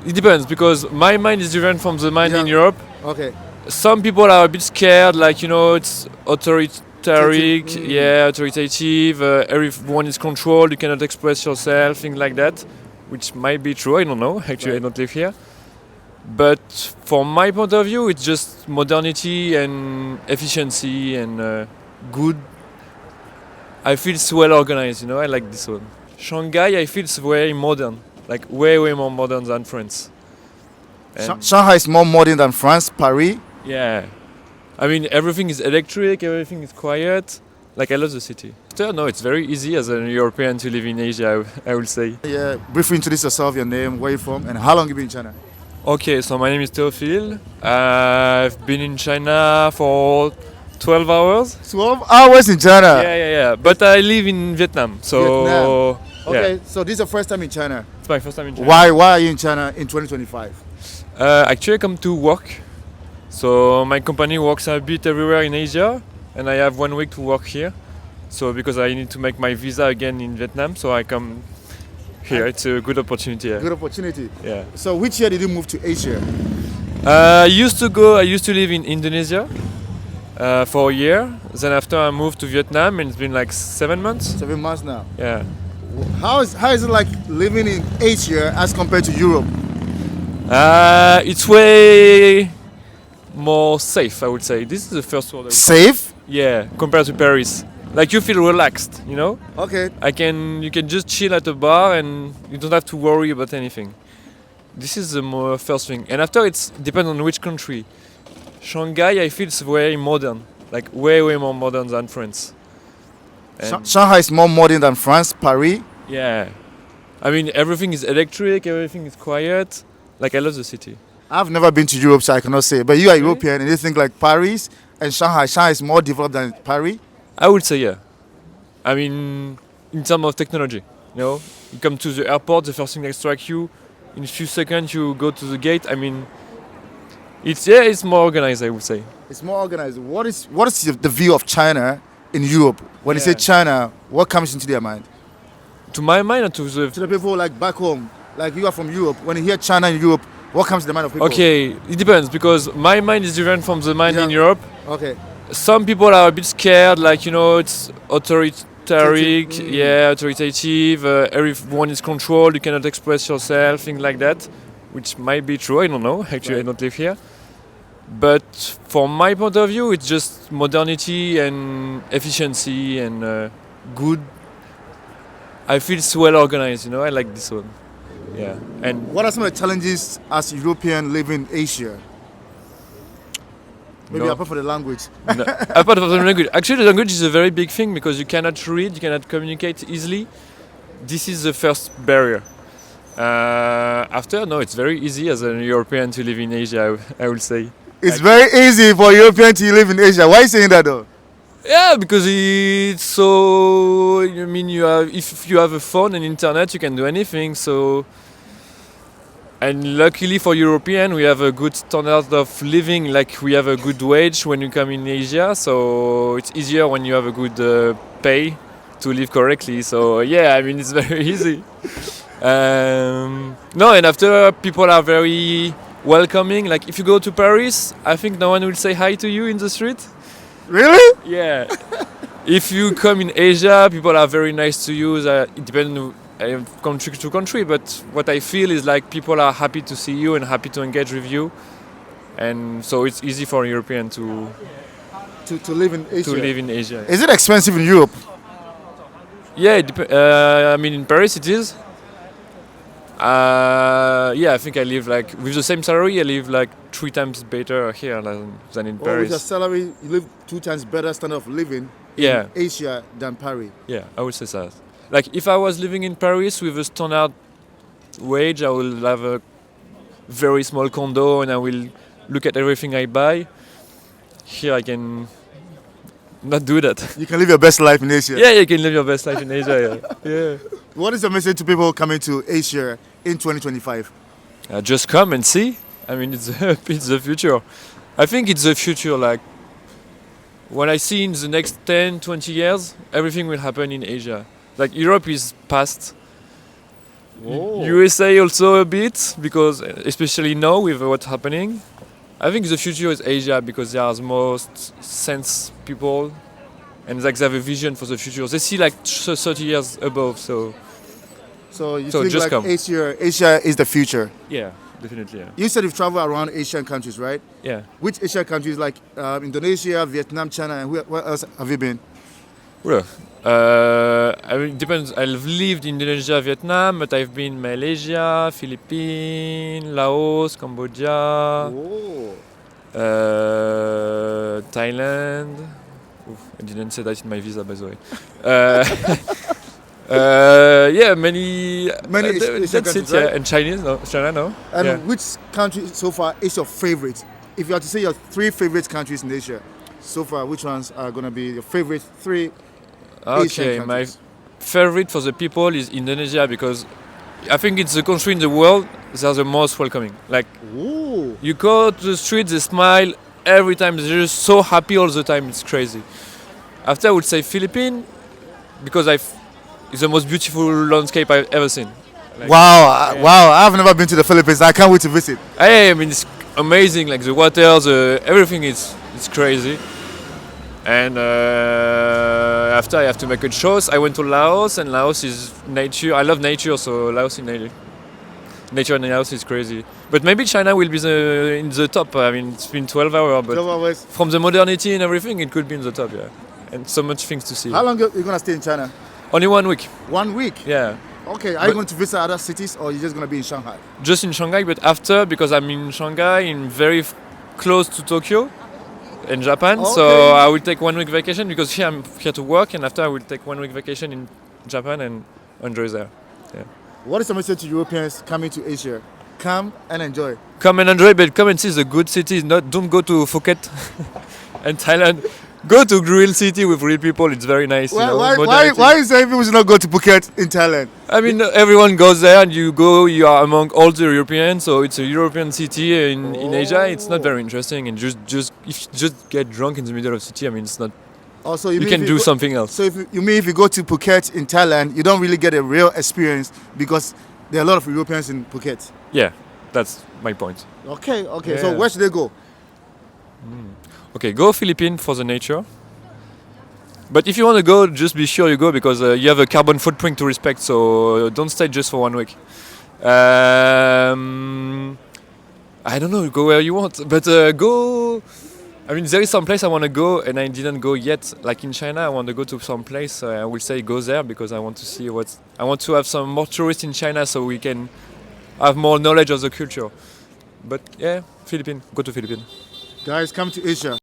It depends because my mind is different from the mind in Yeah. Europe. Okay. Some people are a bit scared, like it's authoritarian, Mm. yeah, authoritative. Everyone is controlled. You cannot express yourself, things like that, which might be true. I don't know. Actually, I Right. don't live here. But from my point of view, it's just modernity and efficiency and good. I feel it's well organized. I like this one. Shanghai, I feel it's very modern, like way more modern than France. And Shanghai is more modern than France, Paris. yeah, I mean everything is electric, everything is quiet. Like I love the city. No, it's very easy as a European to live in Asia. I will say. Yeah. Briefly introduce yourself, your name, where you from, and how long you been in China. Okay, so my name is Théophile. I've been in China for 12 hours. 12 hours in China. Yeah. But I live in Vietnam, so Vietnam. Okay, yeah, so this is your first time in China. it's my first time in China. Why are you in China in 2025? Actually, I come to work. So my company works a bit everywhere in Asia, and I have 1 week to work here. So because I need to make my visa again in Vietnam, so I come here. It's a good opportunity. Good opportunity. Yeah. So which year did you move to Asia? I used to live in Indonesia for a year. Then after I moved to Vietnam, and it's been like 7 months. 7 months now. Yeah. How is it like living in Asia as compared to Europe? It's way more safe, I would say. This is the first word. Safe? Yeah, compared to Paris. Like you feel relaxed, Okay. You can just chill at a bar and you don't have to worry about anything. This is the first thing. And after it's depends on which country. Shanghai, I feel it's very modern, like way more modern than France. And Shanghai is more modern than France, Paris. yeah, I mean everything is electric, everything is quiet. Like I love the city. I've never been to Europe, so I cannot say. But you are Really? European, and you think like Paris and Shanghai. Shanghai is more developed than Paris. I would say yeah. I mean, in terms of technology, you come to the airport, the first thing that strikes you, in a few seconds you go to the gate. I mean, it's more organized, I would say. It's more organized. What is the view of China in Europe? When you say Yeah. China, what comes into their mind? To my mind, or to To the the people like back home, like you are from Europe. When you hear China in Europe, what comes to the mind of people? okay, it depends because my mind is different from the mind in Yeah. Europe. Okay. Some people are a bit scared, like it's authoritarian, Mm. yeah, authoritative. Everyone is controlled. You cannot express yourself, things like that, which might be true. I don't know. Actually, I Right. don't live here. But from my point of view, it's just modernity and efficiency and good. I feel it's well organized. I like this one. Yeah, and What are some of the challenges as European living in Asia? Maybe No. apart from the language. no, apart from the language, actually, the language is a very big thing because you cannot read, you cannot communicate easily. This is the first barrier. After, no, it's very easy as a European to live in Asia. I will say. It's very easy for European to live in Asia. Why are you saying that though? Yeah, because it's so. I mean, if you have a phone and internet, you can do anything. So, and luckily for European, we have a good standard of living. Like we have a good wage when you come in Asia, so it's easier when you have a good pay to live correctly. So yeah, I mean it's very easy. No, and after people are very welcoming. Like if you go to Paris, I think no one will say hi to you in the street. Really? Yeah. If you come in Asia, people are very nice to you. It depends on country to country, but what I feel is like people are happy to see you and happy to engage with you, and so it's easy for a European to live in Asia. live in Asia. Is it expensive in Europe? Yeah, I mean in Paris it is. Yeah, I think I live like with the same salary. I live like 3 times better here than in Or with your Paris. salary, you live 2 times better standard of living Yeah, in Asia than Paris. yeah, I would say that. Like if I was living in Paris with a standard wage, I will have a very small condo and I will look at everything I buy. Here I can not do that. You can live your best life in Asia. Yeah, you can live your best life in Asia. Yeah. What is your message to people coming to Asia in 2025? Just come and see. I mean, it's the future. I think it's the future. Like when I see in the next 10, 20 years, everything will happen in Asia. Like Europe is past. Oh. USA also a bit because especially now with what's happening. I think the future is Asia because they are the most sense people and like they have a vision for the future. They see like 30 years above. So So So think just like come. Asia is the future. yeah, definitely. Yeah. You said you've traveled around Asian countries, right? Yeah. Which Asian countries like Indonesia, Vietnam, China, and where else have you been? Well, I mean, it depends. I've lived in Indonesia, Vietnam, but I've been Malaysia, Philippines, Laos, Cambodia, Oh. Thailand. Oof, I didn't say that in my visa, by the way. Yeah, many. Many Asian that's countries, it. Yeah, right? and Chinese, no, China, no. And Yeah. which country so far is your favorite? If you had to say your 3 favorite countries in Asia, so far, which ones are going to be your favorite 3 Asian Okay, my countries? favorite for the people is Indonesia because I think it's the country in the world that are the most welcoming. Like Ooh. you go to the street, they smile every time. They're just so happy all the time. It's crazy. After I would say Philippines because it's the most beautiful landscape I've ever seen. Like, Wow, wow! I've never been to the Philippines. I can't wait to visit. I mean, it's amazing. Like the water, everything is it's crazy. And after I have to make a choice, I went to Laos, and Laos is nature. I love nature, so Laos in nature in Laos is crazy. But maybe China will be in the top. I mean, it's been 12 hours, but 12 hours. from the modernity and everything, it could be in the top, yeah. And so much things to see. How long are you gonna stay in China? Only 1 week, 1 week. yeah. Okay. Are you But- going to visit other cities, or are you just gonna be in Shanghai? Just in Shanghai, but after because I'm in Shanghai, close to Tokyo, in Japan. So Okay. I will take 1 week vacation because here I'm here to work, and after I will take 1 week vacation in Japan and enjoy there. What is the message to Europeans coming to Asia? Come and enjoy. Come and enjoy, but come and see the good cities. Don't go to Phuket and Thailand. Go to real city with real people. It's very nice. Why, you know, why, why, modernity. why is saying people should not go to Phuket in Thailand? I mean, everyone goes there, and you go. You are among all the Europeans, so it's a European city in Asia. It's not very interesting, and if you just get drunk in the middle of the city, I mean, it's not. Also, You mean can if do go- something else. So you mean if you go to Phuket in Thailand, you don't really get a real experience because there are a lot of Europeans in Phuket. Yeah, that's my point. Okay, okay. So Yeah. where should they go? Okay, go Philippines for the nature. But if you want to go, just be sure you go because you have a carbon footprint to respect. So don't stay just for 1 week. I don't know, go where you want, but go. I mean, there is some place I want to go and I didn't go yet. Like in China, I want to go to some place. I will say go there because I want to see what. I want to have some more tourists in China so we can have more knowledge of the culture. But yeah, Philippines. Go to Philippines. Guys, come to Asia.